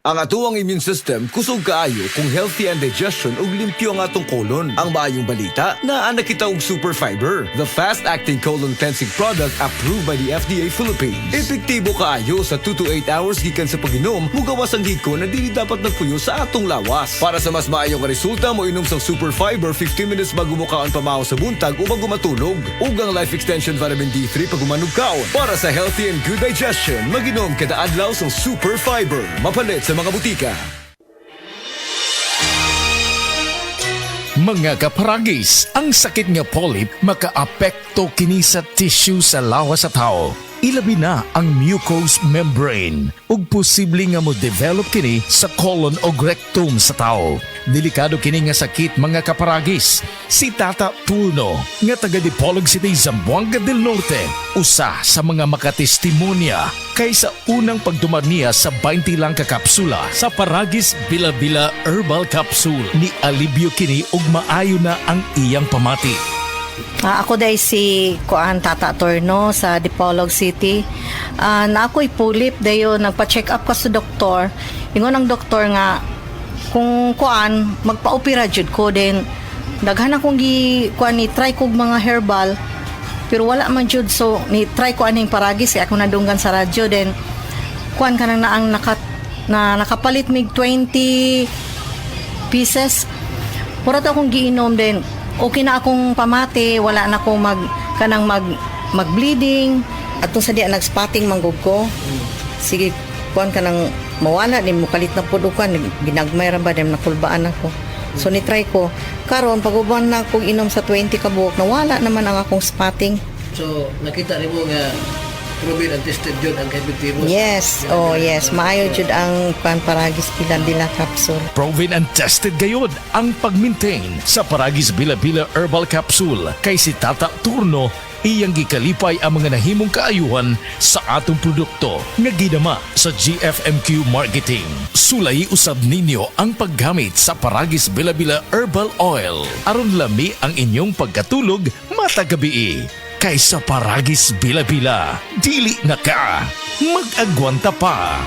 Ang atuang immune system kusog kaayo kung healthy and digestion ug limpyo ang atong colon. Ang maayong balita, naa nakita og super fiber, the fast-acting colon cleansing product approved by the FDA Philippines. Epektibo kaayo sa 2 to 8 hours gikan sa pag-inom, mugawas ang giko na dili dapat nagpuyo sa atong lawas. Para sa mas maayong resulta, mo inom sang super fiber 15 minutes bago mo kaon pamahaw sa buntag o bago matulog. Ug ang Life Extension Vitamin D3 pag umanog kaon. Para sa healthy and good digestion, mag-inom kada adlaw sang super fiber. Mapalit sa mga butika. Mga kaparagis, ang sakit nga polyp makaapekto kini sa tissue sa lawas sa tao. Ilabi na ang mucous membrane ug posible nga mo develop kini sa colon o rectum sa tao. Delikado kini nga sakit mga kaparagis. Si Tata Turno nga taga Dipolog City, Zamboanga del Norte, usa sa mga makatestimonya kaysa unang pagtumar niya sa 20 lang ka kapsula sa Paragis Bila-Bila Herbal Capsule ni alibyo kini ug maayo na ang iyang pamati. Ako dahil si Tata Torno sa Dipolog City. Na ako'y pulip dayo nagpa-check up ka sa doktor. Ingon ang doktor nga kung magpa-opera jud ko din. Daghan akong ni try kog mga herbal pero wala man jud, so ni try ko aning Paragis ako nadunggan sa radyo din. Kanang naang nakapalit mig 20 pieces. Pura to akong giinom din. Okay na akong pamati, wala na akong mag-bleeding. Atong sa diya nag-spotting manggog ko. Sige, kanang mawala din mo kalit na pud ukan, ginagmay ra ba dem nakulbaan ako. So ni try ko. Karon pag-uban na akong inom sa 20 ka buok, nawala naman ang akong spotting. So nakita nimo nga proven and tested jud ang epektibo. Yes, yes, maayo jud ang Paragis Bila-Bila capsule. Proven and tested gayod ang pag-maintain sa Paragis Bila-Bila Herbal Capsule kay si Tata Turno iyang gikalipay ang mga nahimong kaayuhan sa atong produkto nga gidama sa GFMQ Marketing. Sulay usab ninyo ang paggamit sa Paragis Bila-Bila Herbal Oil aron lami ang inyong pagkatulog matag gabi. Kaysa Paragis Bila-Bila, dili na ka mag-agwanta pa.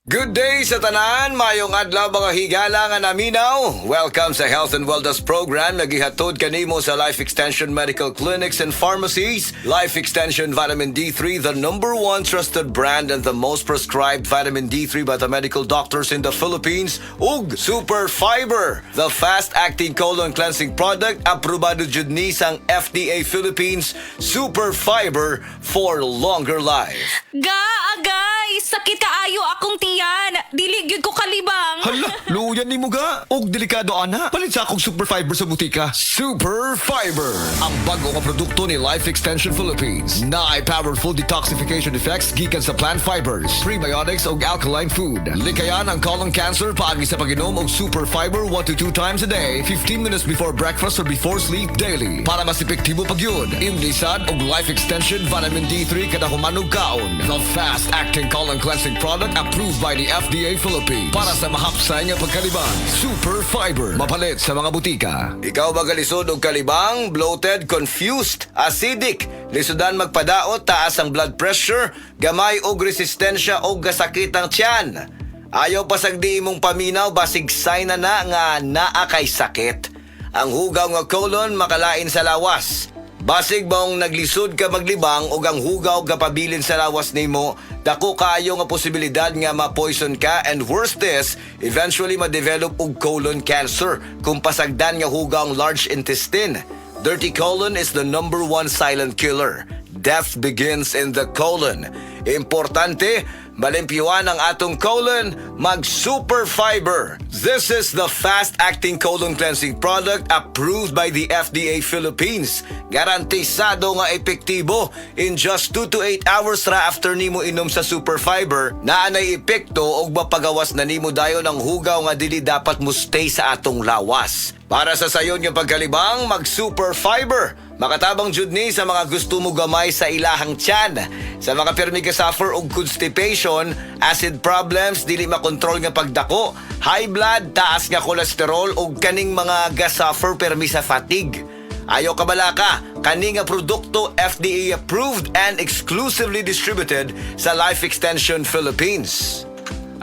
Good day sa tanan, mayong adlaw mga higala nga naminaw. Welcome sa Health and Wellness Program na gihatod kanimo sa Life Extension Medical Clinics and Pharmacies. Life Extension Vitamin D3, the #1 trusted brand and the most prescribed vitamin D3 by the medical doctors in the Philippines. Ug Super Fiber, the fast-acting colon cleansing product aprobado jud ni sang FDA Philippines. Super Fiber for longer life. Agay! Sakit kaayo akong tiyan! Dili gyud ko kalibang! Hala, luyan ni mo ga. Og delikado ana. Palit sa akong Super Fiber sa butika. Super Fiber, ang bago nga produkto ni Life Extension Philippines. Na ay powerful detoxification effects gikan sa plant fibers, prebiotics og alkaline food. Likayan ang colon cancer paagi sa pag-inom og Super Fiber 1 to 2 times a day, 15 minutes before breakfast or before sleep daily. Para mas epektibo pagyud, imlisad og Life Extension Vitamin D3 kada humanog kaon. The fast-acting colon cleansing product approved by the FDA Philippines. Para sa mahapsay nga pagkalibang, Super Fiber, mapalit sa mga butika. Ikaw ba galisod og kalibang, bloated, confused, acidic, lisudan magpadaot, taas ang blood pressure, gamay og resistensya og gasakit ang tiyan? Ayaw pasagdi imong paminaw, basig sign na nga naa kay sakit. Ang hugaw nga colon makalain sa lawas. Basig bang naglisod ka maglibang o ang hugaw kapabilin sa lawas nimo, dako kaayo nga posibilidad nga ma-poison ka, and worse is, eventually ma-develop og colon cancer kung pasagdan nga hugaw ang large intestine. Dirty colon is the #1 silent killer. Death begins in the colon. Importante, malimpyuan ang atong colon, mag-Super Fiber. This is the fast-acting colon cleansing product approved by the FDA Philippines. Garantisado nga epektibo. In just 2 to 8 hours ra after nimo inom sa Super Fiber, naanay epekto og mapagawas na nimo dayon ang hugaw nga dili dapat mo stay sa atong lawas. Para sa sayon nga pagkalibang, mag-Super Fiber. Makatabang jud ni sa mga gusto mo gamay sa ilahang tiyan. Sa mga pirmi ka suffer og constipation, acid problems, dili makontrol nga pagdako, high blood, taas nga kolesterol ug kaning mga ga-suffer permi sa fatigue. Ayaw kabalaka, kani nga produkto FDA approved and exclusively distributed sa Life Extension Philippines.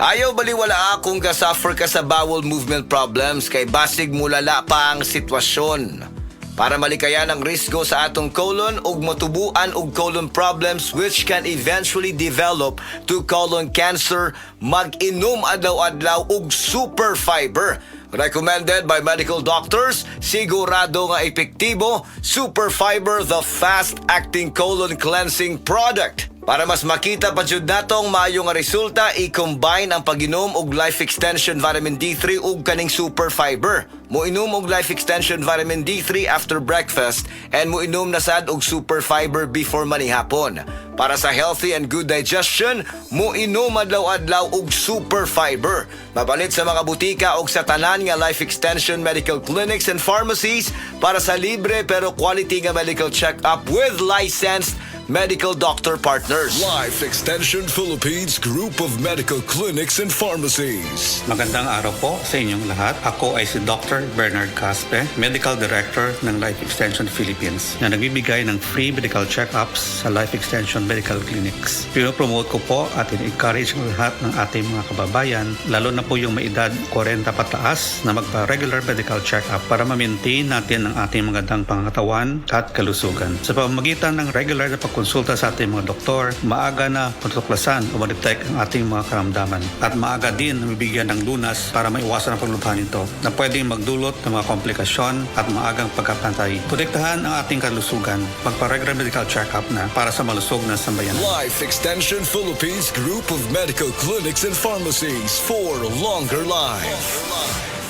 Ayaw baliwala kung kasuffer ka sa bowel movement problems kay basig mulala pa ang sitwasyon. Para malikayan ang risgo sa atong colon ug matubuan og colon problems which can eventually develop to colon cancer, mag-inom adlaw-adlaw og super fiber. Recommended by medical doctors, sigurado nga epektibo, Super Fiber, the fast-acting colon cleansing product. Para mas makita pa jud natong maayo nga resulta, i-combine ang pag-inom og Life Extension Vitamin D3 ug kaning Super Fiber. Moinom og Life Extension Vitamin D3 after breakfast and moinom na sad og Super Fiber before manihapon. Para sa healthy and good digestion, moinom adlaw-adlaw og Super Fiber. Mabalit sa mga butika og sa tanan nga Life Extension medical clinics and pharmacies para sa libre pero quality nga medical check-up with licensed medical doctor partners. Life Extension Philippines Group of Medical Clinics and Pharmacies. Magandang araw po sa inyong lahat. Ako ay si Dr. Bernard Caspe, Medical Director ng Life Extension Philippines na nagbibigay ng free medical check-ups sa Life Extension Medical Clinics. Pinopromote ko po at in-encourage ang lahat ng ating mga kababayan, lalo na po yung may edad 40 pataas na magpa-regular medical check-up para ma-maintain natin ang ating magandang pangatawan at kalusugan. Sa pamamagitan ng regular na pagkonsulta sa ating mga doktor, maaga na matutuklasan o ma-detect ang ating mga karamdaman at maaga din na mabigyan ng lunas para maiwasan ang paglubhan nito na pwedeng magdulot ng mga komplikasyon at maagang pagkapantay. Protektahan ang ating kalusugan. Magpa-regular medical check-up na para sa malusog na sambayanan. Life Extension Philippines Group of Medical Clinics and Pharmacies for longer life.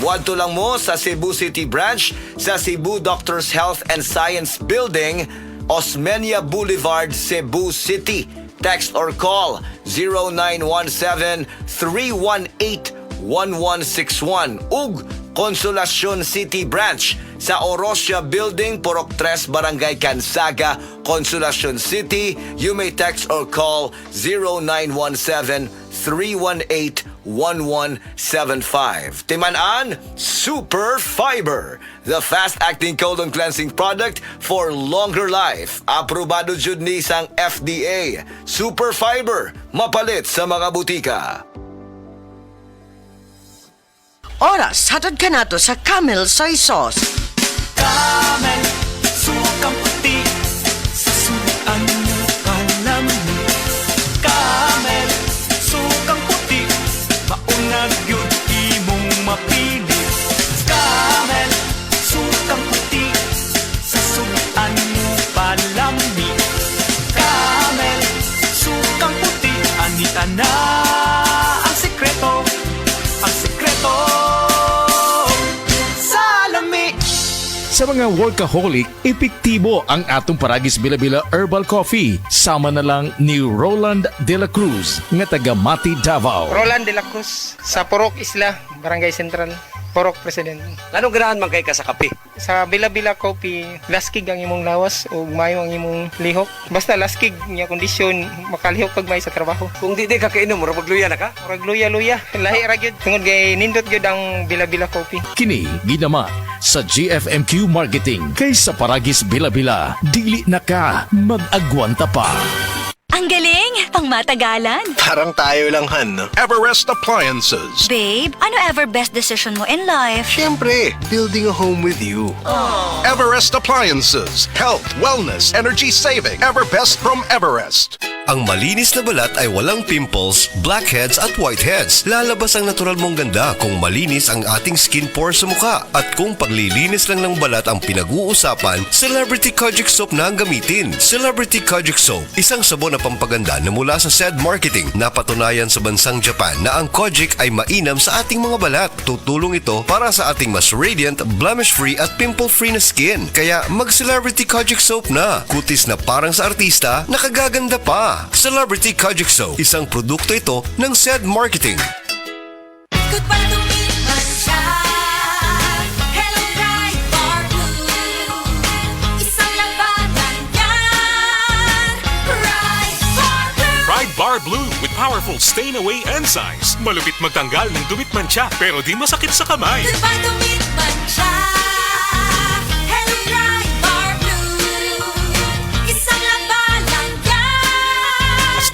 Buwadto lang mo sa Cebu City Branch sa Cebu Doctors Health and Science Building, Osmeña Boulevard, Cebu City. Text or call 0917-318-1161 ug Consolacion City Branch sa Orosia Building, Purok 3, Barangay Cansaga, Consolacion City. You may text or call 0917-318-1175. Timan-an, Super Fiber, the fast-acting colon cleansing product for longer life. Aprobado jud ni sang FDA. Super Fiber, mapalit sa mga butika. Oras, hatod ka nato sa Camel Soy Sauce. Camel, sukang puti, susuan mo kalami. Camel, sukang puti, maunag yun imong mapili. Camel, sukang puti, susuan mo palami. Camel, sukang puti, anita na ang sekreto, ang sekreto. Sa mga workaholic, epektibo ang atong Paragis Bila-Bila Herbal Coffee. Sama na lang ni Roland De La Cruz, nga taga Mati, Davao. Roland De La Cruz, sa Purok Isla, Barangay Central, Purok President. Anong ganahan man kay ka sa kape? Sa Bila-Bila Coffee, laskig ang imong lawas o mayo ang imong lihok. Basta laskig niya kondisyon, makalihok pag may sa trabaho. Kung di ka kainom, mura magluya na ka? Murag luya-luya, lahi ra gyud. Tungod kay nindot gyud ang Bila-Bila Coffee. Kini ginama sa GFMQ Marketing. Kay sa Paragis Bila-Bila, dili na ka mag-agwanta pa. Ang galing! Pang matagalan. Parang tayo lang, Han, no? Everest Appliances. Babe, ano ever best decision mo in life? Siyempre, building a home with you. Everest Appliances. Health, wellness, energy saving. Everbest from Everest. Ang malinis na balat ay walang pimples, blackheads at whiteheads. Lalabas ang natural mong ganda kung malinis ang ating skin pores sa mukha. At kung paglilinis lang ng balat ang pinag-uusapan, Celebrity Kojic Soap na ang gamitin. Celebrity Kojic Soap, isang sabon na pampaganda na mula sa SED Marketing. Napatunayan sa bansang Japan na ang Kojic ay mainam sa ating mga balat. Tutulong ito para sa ating mas radiant, blemish-free at pimple-free na skin. Kaya mag-Celebrity Kojic Soap na. Kutis na parang sa artista, nakagaganda pa. Celebrity Kojic Soap, isang produkto ito ng SED Marketing. Goodbye to me, Mancha. Hello, Bright Bar Blue. Isang labanan yan. Bright Bar Blue. Bright Bar Blue with powerful stain-away enzymes. Malupit magtanggal ng dumit mancha pero di masakit sa kamay. Goodbye to me, Mancha. Hello, Bright Bar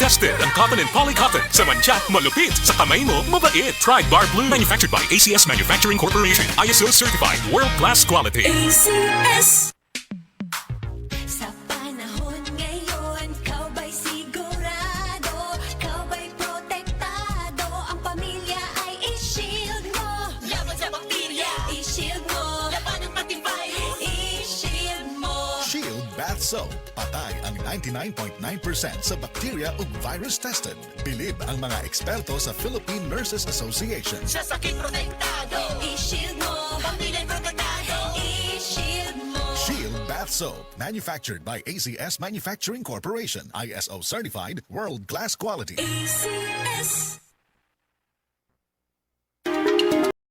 Tested ang cotton and polycotton. Sa mancha, malupit. Sa kamay mo, mabait. Pride Bar Blue. Manufactured by ACS Manufacturing Corporation. ISO certified. World-class quality. ACS. Sa panahon ngayon, kau ba'y sigurado? Kau ba'y protektado? Ang pamilya ay i-shield mo. Laban sa bakterya, i-shield mo. Laban ng matibay, i-shield mo. Shield Bath Soap. Patay ang 99.9% sa bacteria ug virus tested. Bilib ang mga eksperto sa Philippine Nurses Association. Sa sakit protektado, i-shield mo. Pamilya'y protektado, i-shield mo. Shield Bath Soap. Manufactured by ACS Manufacturing Corporation. ISO certified. World-class quality. ACS.